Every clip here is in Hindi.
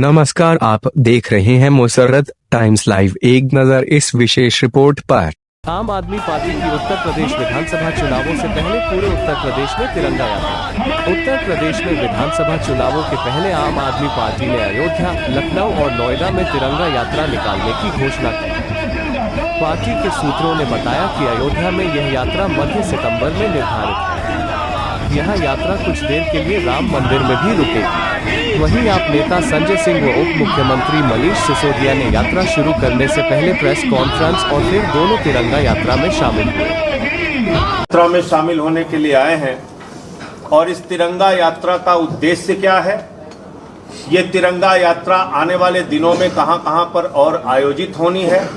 नमस्कार, आप देख रहे हैं मुसर्रत टाइम्स लाइव। एक नजर इस विशेष रिपोर्ट पर। आम आदमी पार्टी की उत्तर प्रदेश विधानसभा चुनावों से पहले पूरे उत्तर प्रदेश में तिरंगा यात्रा। उत्तर प्रदेश में विधानसभा चुनावों के पहले आम आदमी पार्टी ने अयोध्या, लखनऊ और नोएडा में तिरंगा यात्रा निकालने की घोषणा की। पार्टी के सूत्रों ने बताया कि अयोध्या में यह यात्रा मध्य सितंबर में निर्धारित है। यह यात्रा कुछ देर के लिए राम मंदिर में भी रुकेगी। वहीं आप नेता संजय सिंह व उप मुख्यमंत्री मनीष सिसोदिया ने यात्रा शुरू करने से पहले प्रेस कॉन्फ्रेंस और फिर दोनों तिरंगा यात्रा में शामिल हुए। यात्रा में शामिल होने के लिए आए हैं और इस तिरंगा यात्रा का उद्देश्य क्या है, ये तिरंगा यात्रा आने वाले दिनों में कहां पर और आयोजित होनी है,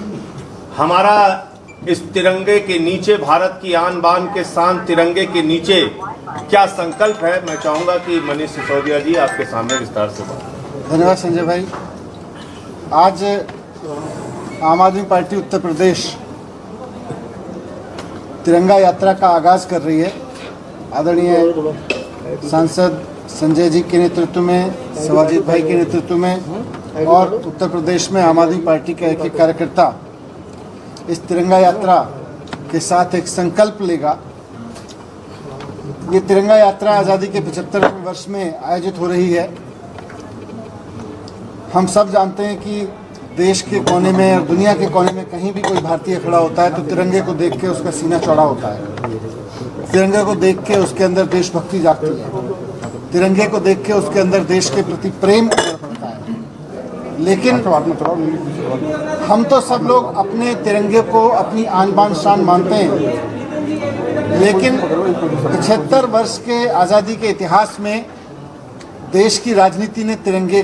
हमारा इस तिरंगे के नीचे, भारत की आन बान के शान तिरंगे के नीचे क्या संकल्प है, मैं चाहूंगा कि मनीष सिसोदिया जी आपके सामने विस्तार से बात। धन्यवाद संजय भाई। आज आम आदमी पार्टी उत्तर प्रदेश तिरंगा यात्रा का आगाज कर रही है। आदरणीय सांसद संजय जी के नेतृत्व में, शिवाजीत भाई के नेतृत्व में और उत्तर प्रदेश में आम आदमी पार्टी का एक कार्यकर्ता इस तिरंगा यात्रा के साथ एक संकल्प लेगा। ये तिरंगा यात्रा आज़ादी के 75वें वर्ष में आयोजित हो रही है। हम सब जानते हैं कि देश के कोने में और दुनिया के कोने में कहीं भी कोई भारतीय खड़ा होता है तो तिरंगे को देख के उसका सीना चौड़ा होता है। तिरंगे को देख के उसके अंदर देशभक्ति जागती है। तिरंगे को देख के उसके अंदर देश के प्रति प्रेम उभर पड़ता है। लेकिन हम तो सब लोग अपने तिरंगे को अपनी आन बान शान मानते हैं, लेकिन 75 वर्ष के आज़ादी के इतिहास में देश की राजनीति ने तिरंगे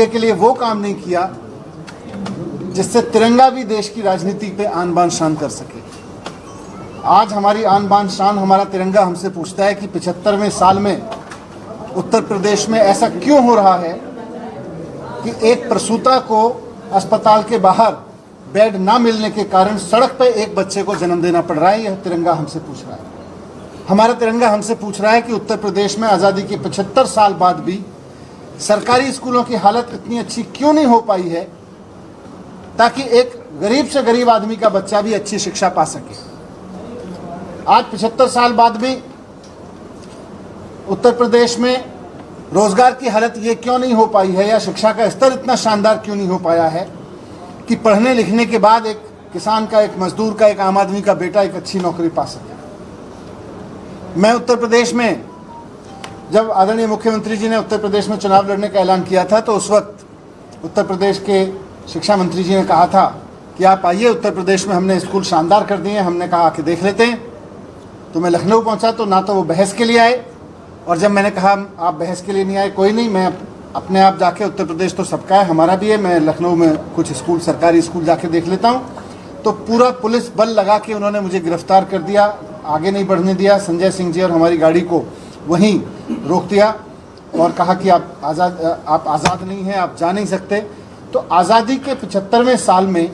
के लिए वो काम नहीं किया जिससे तिरंगा भी देश की राजनीति पे आन बान शान कर सके। आज हमारी आन बान शान, हमारा तिरंगा हमसे पूछता है कि 75वें साल में उत्तर प्रदेश में ऐसा क्यों हो रहा है कि एक प्रसूता को अस्पताल के बाहर बेड ना मिलने के कारण सड़क पे एक बच्चे को जन्म देना पड़ रहा है। यह तिरंगा हमसे पूछ रहा है। हमारा तिरंगा हमसे पूछ रहा है कि उत्तर प्रदेश में आज़ादी के 75 साल बाद भी सरकारी स्कूलों की हालत इतनी अच्छी क्यों नहीं हो पाई है ताकि एक गरीब से गरीब आदमी का बच्चा भी अच्छी शिक्षा पा सके। आज 75 साल बाद भी उत्तर प्रदेश में रोजगार की हालत ये क्यों नहीं हो पाई है, या शिक्षा का स्तर इतना शानदार क्यों नहीं हो पाया है कि पढ़ने लिखने के बाद एक किसान का, एक मजदूर का, एक आम आदमी का बेटा एक अच्छी नौकरी पा सके। मैं उत्तर प्रदेश में, जब आदरणीय मुख्यमंत्री जी ने उत्तर प्रदेश में चुनाव लड़ने का ऐलान किया था तो उस वक्त उत्तर प्रदेश के शिक्षा मंत्री जी ने कहा था कि आप आइए, उत्तर प्रदेश में हमने स्कूल शानदार कर दिए। हमने कहा कि देख लेते हैं। तो मैं लखनऊ पहुंचा तो ना तो वो बहस के लिए आए, और जब मैंने कहा आप बहस के लिए नहीं आए, कोई नहीं, मैं अपने आप जाके, उत्तर प्रदेश तो सबका है, हमारा भी है, मैं लखनऊ में कुछ स्कूल, सरकारी स्कूल जाके देख लेता हूँ, तो पूरा पुलिस बल लगा के उन्होंने मुझे गिरफ्तार कर दिया, आगे नहीं बढ़ने दिया। संजय सिंह जी और हमारी गाड़ी को वहीं रोक दिया और कहा कि आप आज़ाद नहीं हैं, आप जा नहीं सकते। तो आज़ादी के 75वें साल में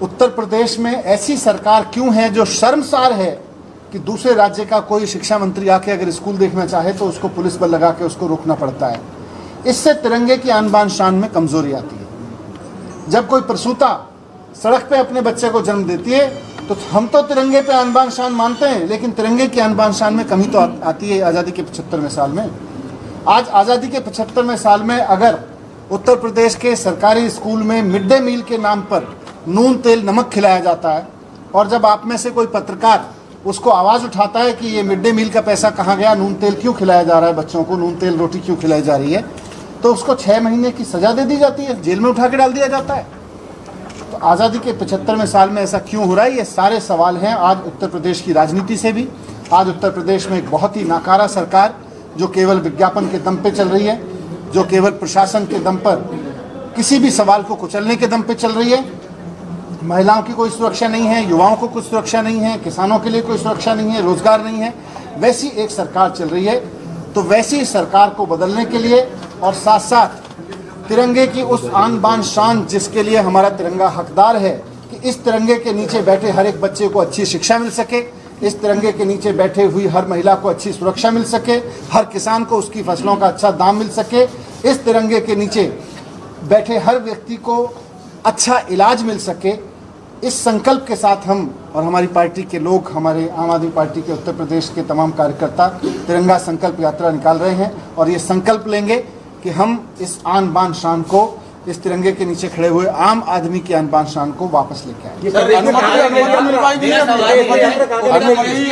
उत्तर प्रदेश में ऐसी सरकार क्यों है जो शर्मसार है कि दूसरे राज्य का कोई शिक्षा मंत्री आके अगर स्कूल देखना चाहे तो उसको पुलिस बल लगा के उसको रोकना पड़ता है। इससे तिरंगे की आन बान शान में कमजोरी आती है। जब कोई प्रसूता सड़क पे अपने बच्चे को जन्म देती है तो हम तो तिरंगे पे आन बान शान मानते हैं, लेकिन तिरंगे की आन बान शान में कमी तो आती है आज़ादी के 75वें साल में। आज आज़ादी के 75वें साल में अगर उत्तर प्रदेश के सरकारी स्कूल में मिड डे मील के नाम पर नून तेल नमक खिलाया जाता है, और जब आप में से कोई पत्रकार उसको आवाज़ उठाता है कि ये मिड डे मील का पैसा कहाँ गया, नून तेल क्यों खिलाया जा रहा है बच्चों को, नून तेल रोटी क्यों खिलाई जा रही है, तो उसको 6 महीने की सज़ा दे दी जाती है, जेल में उठा के डाल दिया जाता है। तो आज़ादी के 75वें साल में ऐसा क्यों हो रहा है, ये सारे सवाल हैं आज उत्तर प्रदेश की राजनीति से भी। आज उत्तर प्रदेश में एक बहुत ही नाकारा सरकार जो केवल विज्ञापन के दम पे चल रही है, जो केवल प्रशासन के दम पर, किसी भी सवाल को कुचलने के दम पे चल रही है। महिलाओं की कोई सुरक्षा नहीं है, युवाओं को कुछ सुरक्षा नहीं है, किसानों के लिए कोई सुरक्षा नहीं है, रोजगार नहीं है, वैसी एक सरकार चल रही है। तो वैसी सरकार को बदलने के लिए और साथ साथ तिरंगे की उस आन बान शान जिसके लिए हमारा तिरंगा हकदार है कि इस तिरंगे के नीचे बैठे हर एक बच्चे को अच्छी शिक्षा मिल सके, इस तिरंगे के नीचे बैठे हुई हर महिला को अच्छी सुरक्षा मिल सके, हर किसान को उसकी फसलों का अच्छा दाम मिल सके, इस तिरंगे के नीचे बैठे हर व्यक्ति को अच्छा इलाज मिल सके। इस संकल्प के साथ हम और हमारी पार्टी के लोग, हमारे आम आदमी पार्टी के उत्तर प्रदेश के तमाम कार्यकर्ता तिरंगा संकल्प यात्रा निकाल रहे हैं और ये संकल्प लेंगे कि हम इस आन बान शान को, इस तिरंगे के नीचे खड़े हुए आम आदमी की आन बान शान को वापस लेके आएंगे।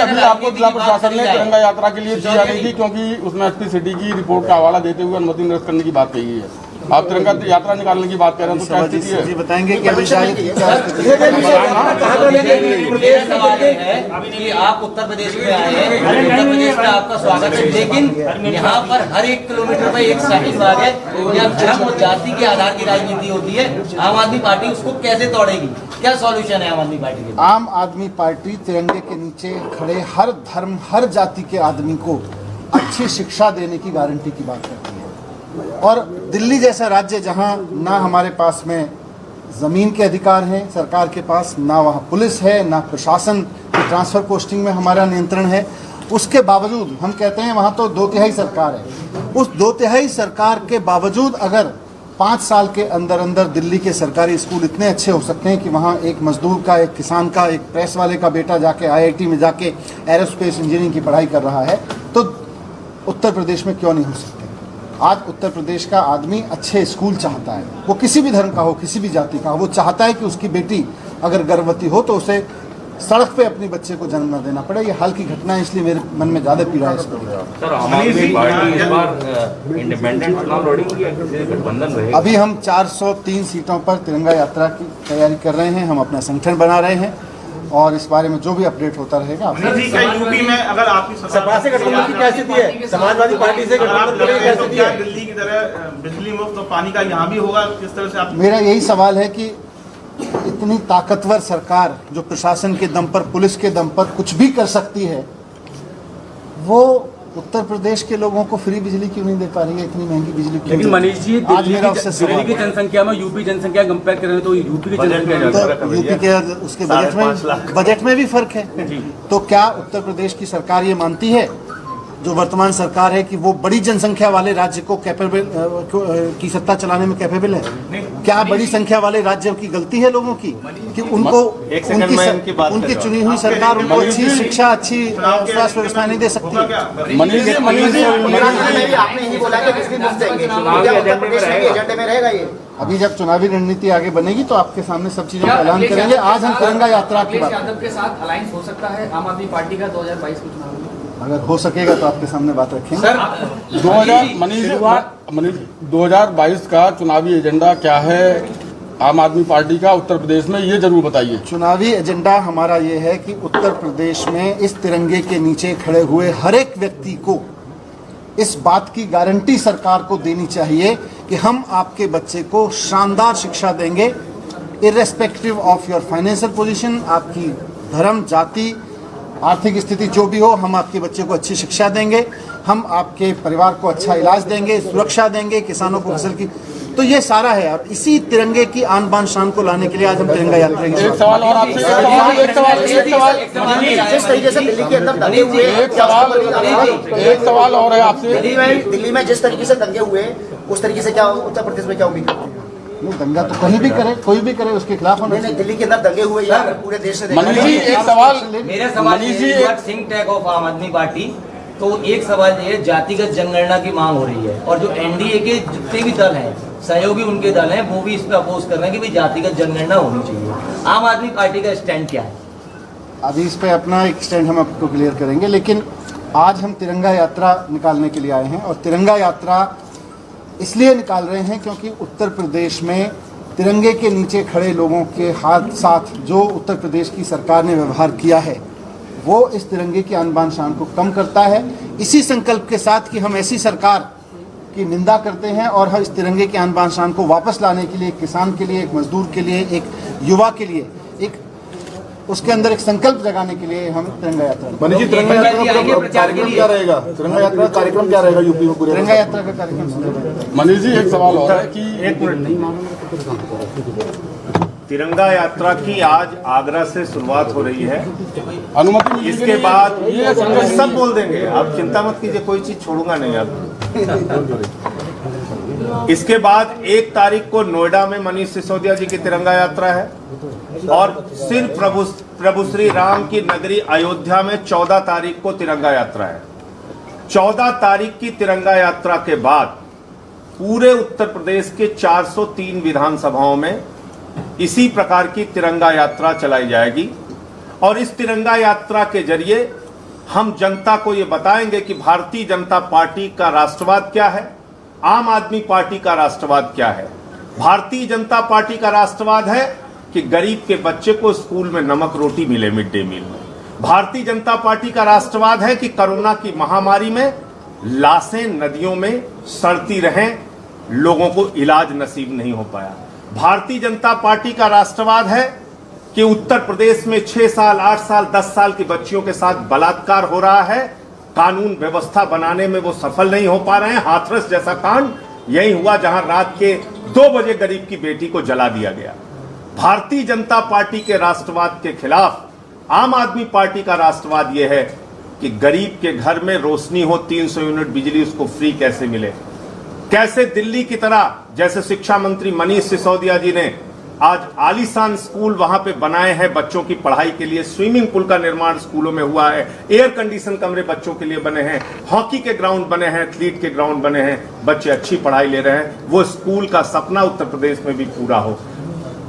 अभी आपको जिला प्रशासन ने तिरंगा यात्रा के लिए दिया नहीं थी, क्योंकि उसमें एसपी सिटी की रिपोर्ट का हवाला देते हुए अनुमति निरस्त करने की बात कही है। आप तिरंगा यात्रा निकालने की बात कह रहे हैं, तो क्या स्थिति है? जी बताएंगे कि अभी शायद कि आप उत्तर प्रदेश में आए हैं, उत्तर प्रदेश में आपका स्वागत है, लेकिन यहाँ पर हर 1 किलोमीटर में एक साइकिल मार्ग है। यहाँ धर्म और जाति के आधार की राजनीति होती है। आम आदमी पार्टी उसको कैसे तोड़ेगी? क्या सॉल्यूशन है आम आदमी पार्टी के? आम आदमी पार्टी तिरंगे के नीचे खड़े हर धर्म, हर जाति के आदमी को अच्छी शिक्षा देने की गारंटी की बात करती है। और दिल्ली जैसा राज्य जहां ना हमारे पास में ज़मीन के अधिकार हैं सरकार के पास, ना वहाँ पुलिस है, ना प्रशासन की ट्रांसफ़र पोस्टिंग में हमारा नियंत्रण है, उसके बावजूद हम कहते हैं वहाँ तो 2/3 सरकार है। उस 2/3 सरकार के बावजूद अगर 5 साल के अंदर अंदर दिल्ली के सरकारी स्कूल इतने अच्छे हो सकते हैं कि वहाँ एक मजदूर का, एक किसान का, एक प्रेस वाले का बेटा जाके IIT में जाके एरोस्पेस इंजीनियरिंग की पढ़ाई कर रहा है, तो उत्तर प्रदेश में क्यों नहीं हो सकते? आज उत्तर प्रदेश का आदमी अच्छे स्कूल चाहता है, वो किसी भी धर्म का हो, किसी भी जाति का हो। वो चाहता है कि उसकी बेटी अगर गर्भवती हो तो उसे सड़क पे अपने बच्चे को जन्म न देना पड़े। ये हाल की घटना है, इसलिए मेरे मन में ज़्यादा पीड़ा है इस पर। अभी हम 403 सीटों पर तिरंगा यात्रा की तैयारी कर रहे हैं, हम अपना संगठन बना रहे हैं और इस बारे में जो भी अपडेट होता रहेगा। यूपी में अगर आपकी सपा से गठबंधन की क्या स्थिति है? समाजवादी पार्टी से गठबंधन की क्या स्थिति है? दिल्ली की तरह बिजली मुफ्त और पानी का यहाँ भी होगा, किस तरह से आप? मेरा यही सवाल है कि इतनी ताकतवर सरकार जो प्रशासन के दम पर, पुलिस के दम पर कुछ भी कर सकती है, वो उत्तर प्रदेश के लोगों को फ्री बिजली क्यों नहीं दे पा रही है? इतनी महंगी बिजली क्यों? लेकिन मनीष जी, आज मेरा उससे दिल्ली की जनसंख्या में यूपी जनसंख्या कंपेयर करें तो यूपी की जनसंख्या तो यूपी के उसके बजट में भी फर्क है। तो क्या उत्तर प्रदेश की सरकार ये मानती है, जो वर्तमान सरकार है, कि वो बड़ी जनसंख्या वाले राज्य को कैपेबल की सत्ता चलाने में कैपेबल है? क्या बड़ी संख्या वाले राज्यों की गलती है लोगों की कि उनको उनकी चुनी हुई सरकार उनको अच्छी शिक्षा, अच्छी स्वास्थ्य व्यवस्था नहीं दे सकती? अभी जब चुनावी रणनीति आगे बनेगी तो आपके सामने सब चीजों का ऐलान करेंगे। आज हम तिरंगा यात्रा की बात के साथ अलायंस हो सकता है आम आदमी पार्टी का 2022 के चुनाव में, अगर हो सकेगा तो आपके सामने बात रखेंगे। सर, 2022 का चुनावी एजेंडा क्या है आम आदमी पार्टी का उत्तर प्रदेश में, ये जरूर बताइए। चुनावी एजेंडा हमारा ये है कि उत्तर प्रदेश में इस तिरंगे के नीचे खड़े हुए हर एक व्यक्ति को इस बात की गारंटी सरकार को देनी चाहिए कि हम आपके बच्चे को शानदार शिक्षा देंगे, irrespective of your financial position, आपकी धर्म, जाति, आर्थिक स्थिति जो भी हो, हम आपके बच्चे को अच्छी शिक्षा देंगे, हम आपके परिवार को अच्छा इलाज देंगे, सुरक्षा देंगे, किसानों को फसल की, तो ये सारा है। और इसी तिरंगे की आन बान शान को लाने के लिए आज हम तिरंगा यात्रा की। एक सवाल और आपसे, जिस तरीके से दिल्ली के अंदर दंगे हुए, एक सवाल और है आपसे। दिल्ली में जिस तरीके से दंगे हुए, उस तरीके से क्या उत्तर प्रदेश में क्या उम्मीद करते हैं? नहीं, दंगा तो कहीं भी करे, कोई भी करे, उसके खिलाफ हम नहीं, दिल्ली के अंदर दंगे हुए या पूरे देश से? मनीष जी, एक सवाल, मेरा सवाल थिंक टैंक ऑफ आम आदमी पार्टी, तो एक सवाल ये, जातिगत जनगणना की मांग हो रही है और जो एनडीए के जितने भी दल हैं, सहयोगी उनके दल हैं, वो भी इस पर अपोज कर रहे हैं कि भाई जातिगत जनगणना होनी चाहिए। आम आदमी पार्टी का स्टैंड क्या है? अभी इस पे अपना एक स्टैंड हम आपको क्लियर करेंगे, लेकिन आज हम तिरंगा यात्रा निकालने के लिए आए हैं और तिरंगा यात्रा इसलिए निकाल रहे हैं क्योंकि उत्तर प्रदेश में तिरंगे के नीचे खड़े लोगों के हाथ साथ जो उत्तर प्रदेश की सरकार ने व्यवहार किया है, वो इस तिरंगे की आन बान शान को कम करता है। इसी संकल्प के साथ कि हम ऐसी सरकार की निंदा करते हैं और हम इस तिरंगे की आन बान शान को वापस लाने के लिए, एक किसान के लिए, एक मजदूर के लिए, एक युवा के लिए, एक उसके अंदर एक संकल्प जगाने के लिए हम तिरंगा यात्रा। मनीष जी, तिरंगा यात्रा का कार्यक्रम क्या रहेगा? तिरंगा यात्रा का कार्यक्रम क्या रहेगा यूपी में पूरे? तिरंगा यात्रा का कार्यक्रम। मनीष जी, एक सवाल और है कि तिरंगा यात्रा की आज आगरा से शुरुआत हो रही है। अनुमति मिली इसके कि नहीं? बाद ये संगठन- सब बोल देंगे, आप चिंता मत कीजिए, कोई चीज छोड़ूंगा नहीं आप। इसके बाद 1 तारीख को नोएडा में मनीष सिसोदिया जी की तिरंगा यात्रा है और सिर्फ प्रभु श्री राम की नगरी अयोध्या में 14 तारीख को तिरंगा यात्रा है। 14 तारीख की तिरंगा यात्रा के बाद पूरे उत्तर प्रदेश के 403 विधानसभाओं में इसी प्रकार की तिरंगा यात्रा चलाई जाएगी और इस तिरंगा यात्रा के जरिए हम जनता को ये बताएंगे कि भारतीय जनता पार्टी का राष्ट्रवाद क्या है, आम आदमी पार्टी का राष्ट्रवाद क्या है। भारतीय जनता पार्टी का राष्ट्रवाद है कि गरीब के बच्चे को स्कूल में नमक रोटी मिले मिड डे मील में। भारतीय जनता पार्टी का राष्ट्रवाद है कि कोरोना की महामारी में लाशें नदियों में सड़ती रहें, लोगों को इलाज नसीब नहीं हो पाया। भारतीय जनता पार्टी का राष्ट्रवाद है कि उत्तर प्रदेश में 6 साल, 8 साल, 10 साल की बच्चियों के साथ बलात्कार हो रहा है, कानून व्यवस्था बनाने में वो सफल नहीं हो पा रहे हैं। हाथरस जैसा कांड यही हुआ जहां रात के 2 बजे गरीब की बेटी को जला दिया गया। भारतीय जनता पार्टी के राष्ट्रवाद के खिलाफ आम आदमी पार्टी का राष्ट्रवाद यह है कि गरीब के घर में रोशनी हो, 300 यूनिट बिजली उसको फ्री कैसे मिले। कैसे दिल्ली की तरह, जैसे शिक्षा मंत्री मनीष सिसोदिया जी ने आज आलीशान स्कूल वहां पे बनाए हैं बच्चों की पढ़ाई के लिए, स्विमिंग पूल का निर्माण स्कूलों में हुआ है, एयर कंडीशन कमरे बच्चों के लिए बने हैं, हॉकी के ग्राउंड बने हैं, एथलीट के ग्राउंड बने हैं, बच्चे अच्छी पढ़ाई ले रहे हैं। वो स्कूल का सपना उत्तर प्रदेश में भी पूरा हो।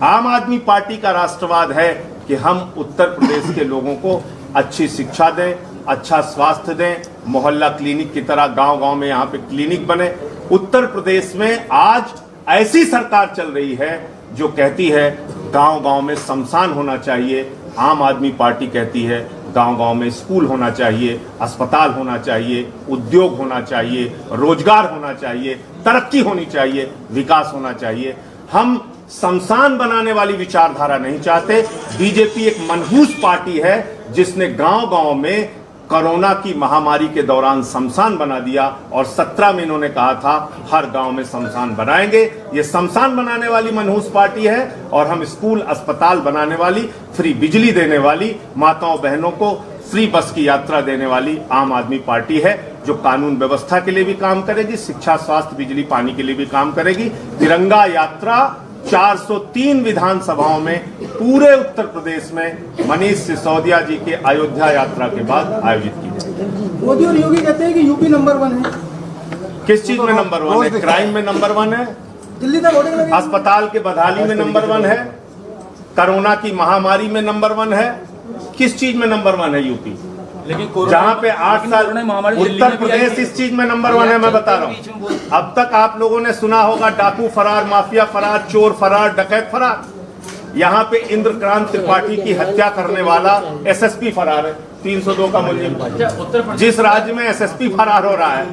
आम आदमी पार्टी का राष्ट्रवाद है कि हम उत्तर प्रदेश के लोगों को अच्छी शिक्षा दें, अच्छा स्वास्थ्य दें, मोहल्ला क्लिनिक की तरह गांव-गांव में यहाँ पे क्लिनिक बने। उत्तर प्रदेश में आज ऐसी सरकार चल रही है जो कहती है गांव-गांव में शमशान होना चाहिए, आम आदमी पार्टी कहती है गांव-गांव में स्कूल होना चाहिए, अस्पताल होना चाहिए, उद्योग होना चाहिए, रोजगार होना चाहिए, तरक्की होनी चाहिए, विकास होना चाहिए। हम शमशान बनाने वाली विचारधारा नहीं चाहते। बीजेपी एक मनहूस पार्टी है जिसने गांव-गांव में कोरोना की महामारी के दौरान शमशान बना दिया और 17 में इन्होंने कहा था हर गांव में शमशान बनाएंगे। ये शमशान बनाने वाली मनहूस पार्टी है और हम स्कूल, अस्पताल बनाने वाली, फ्री बिजली देने वाली, माताओं बहनों को फ्री बस की यात्रा देने वाली आम आदमी पार्टी है जो कानून व्यवस्था के लिए भी काम करेगी, शिक्षा, स्वास्थ्य, बिजली, पानी के लिए भी काम करेगी। तिरंगा यात्रा 403 विधानसभाओं में पूरे उत्तर प्रदेश में मनीष सिसोदिया जी के अयोध्या यात्रा के बाद आयोजित की जाएगी। मोदी और योगी कहते हैं कि यूपी नंबर 1 है। किस चीज में नंबर 1 है? क्राइम में नंबर 1 है, दिल्ली तक वोटिंग लगी। अस्पताल के बदहाली में नंबर 1 है, कोरोना की महामारी में नंबर 1 है। किस चीज में नंबर 1 है यूपी? जहां पे 8 साल उत्तर प्रदेश इस चीज में नंबर 1 है। मैं बता रहा हूं, अब तक आप लोगों ने सुना होगा डाकू फरार, माफिया फरार, चोर फरार, डकैत फरार। यहाँ पे इंद्रकांत त्रिपाठी की हत्या करने वाला एसएसपी फरार है, 302 का मुलजिम। जिस राज्य में एसएसपी फरार हो रहा है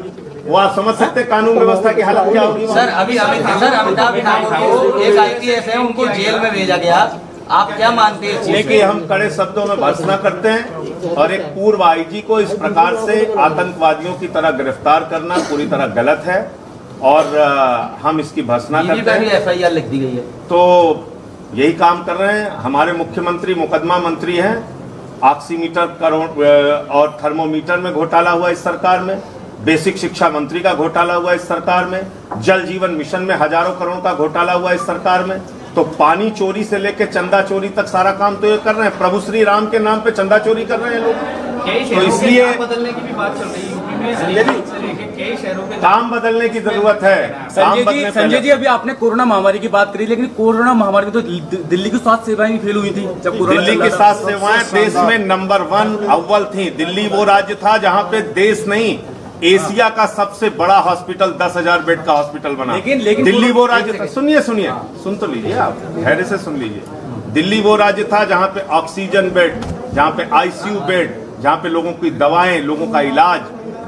वो आप समझ सकते हैं कानून व्यवस्था की हालत क्या होगी। सर अमिताभ ठाकुर को एक IPS है, उनको जेल में भेजा गया, आप क्या मानते हैं? देखिए, हम कड़े शब्दों में भर्त्सना करते हैं और एक पूर्व IG को इस प्रकार से आतंकवादियों की तरह गिरफ्तार करना पूरी तरह गलत है और हम इसकी भर्त्सना करते हैं। FIR लिख दी गई है तो यही काम कर रहे हैं। हमारे मुख्यमंत्री मुकदमा मंत्री हैं। ऑक्सीमीटर और थर्मोमीटर में घोटाला हुआ इस सरकार में, बेसिक शिक्षा मंत्री का घोटाला हुआ इस सरकार में, जल जीवन मिशन में हजारों करोड़ का घोटाला हुआ इस सरकार में। तो पानी चोरी से लेकर चंदा चोरी तक सारा काम तो ये कर रहे हैं। प्रभु श्री राम के नाम पे चंदा चोरी कर रहे हैं लोग। तो इसलिए बदलने की भी बात चल रही है यूपी में, कई शहरों के काम बदलने की जरूरत है। संजय जी अभी आपने कोरोना महामारी की बात करी, लेकिन कोरोना महामारी में तो दिल्ली की स्वास्थ्य सेवाएं भी फेल हुई थी जब कोरोना। दिल्ली की स्वास्थ्य सेवाएं देश में नंबर 1 अव्वल थी। दिल्ली वो राज्य था जहां पे देश नहीं एशिया का सबसे बड़ा हॉस्पिटल 10,000 बेड का हॉस्पिटल बना। लेकिन दिल्ली वो राज्य था, सुनिए सुन तो लीजिए, आप धैर्य से सुन लीजिए। दिल्ली वो राज्य था जहां पे ऑक्सीजन बेड, जहां पे ICU बेड, जहां पे लोगों की दवाएं, लोगों का इलाज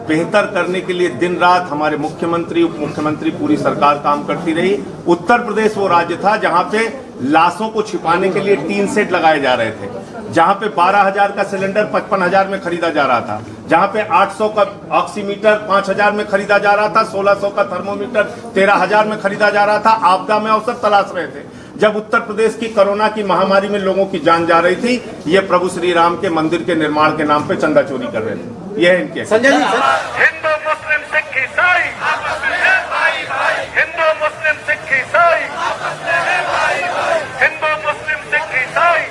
बेहतर करने के लिए दिन रात हमारे मुख्यमंत्री, उप मुख्यमंत्री, पूरी सरकार काम करती रही। उत्तर प्रदेश वो राज्य था जहां पे लाशों को छिपाने के लिए टीन सेट लगाए जा रहे थे, जहां पे 12,000 का सिलेंडर 55,000 में खरीदा जा रहा था, जहां पे 800 का ऑक्सीमीटर 5,000 में खरीदा जा रहा था, 1,600 का थर्मोमीटर 13,000 में खरीदा जा रहा था। आपदा में अवसर तलाश रहे थे। जब उत्तर प्रदेश की कोरोना की महामारी में लोगों की जान जा रही थी, ये प्रभु श्री राम के मंदिर के निर्माण के नाम पे चंदा चोरी कर रहे थे। यह है इनके संजय जी हिंदू मुस्लिम सिख ईसाई, हिंदू मुस्लिम सिख ईसाई, हिंदू मुस्लिम सिख ईसाई,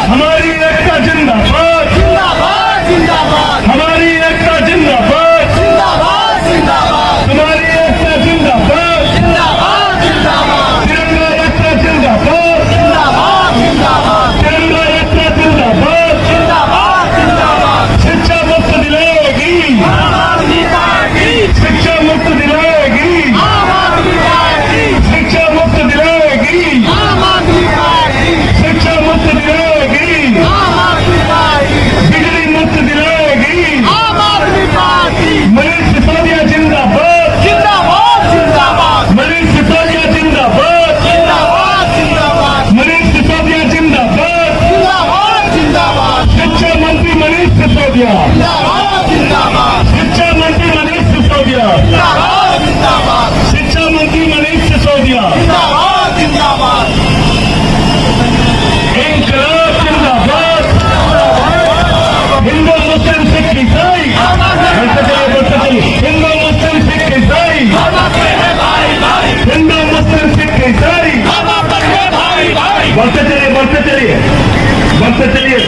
हमारी एकता जिंदाबाद, हमारी एकता जिंदाबाद, हमारी एकता जिंदाबाद, तिरंगा एकता जिंदाबाद, तिरंगा एकता जिंदाबाद, शिक्षा मुक्त दिलाएगी, शिक्षा मुक्त दिलाएगी, शिक्षा मुक्त दिलाएगी, शिक्षा मुक्त दिलाएगी, बिजली मुक्त दिलाएगी, मनीष सिसोदिया जिंदाबाद, मनीष सिसोदिया जिंदाबाद, मनीष सिसोदिया जिंदाबाद, शिक्षा मंत्री मनीष सिसोदिया, शिक्षा मंत्री मनीष सिसोदिया, शिक्षा मंत्री मनीष सिसोदिया, इंकलाब जिंदाबाद, हिंदू मुस्लिम सिख ईसाई, बढ़ते चलिए, हिंदू मुस्लिम सिख ईसाई, हिंदू मुस्लिम सिख ईसाई, बढ़ते चलिए, बढ़ते चलिए, बढ़ते चलिए,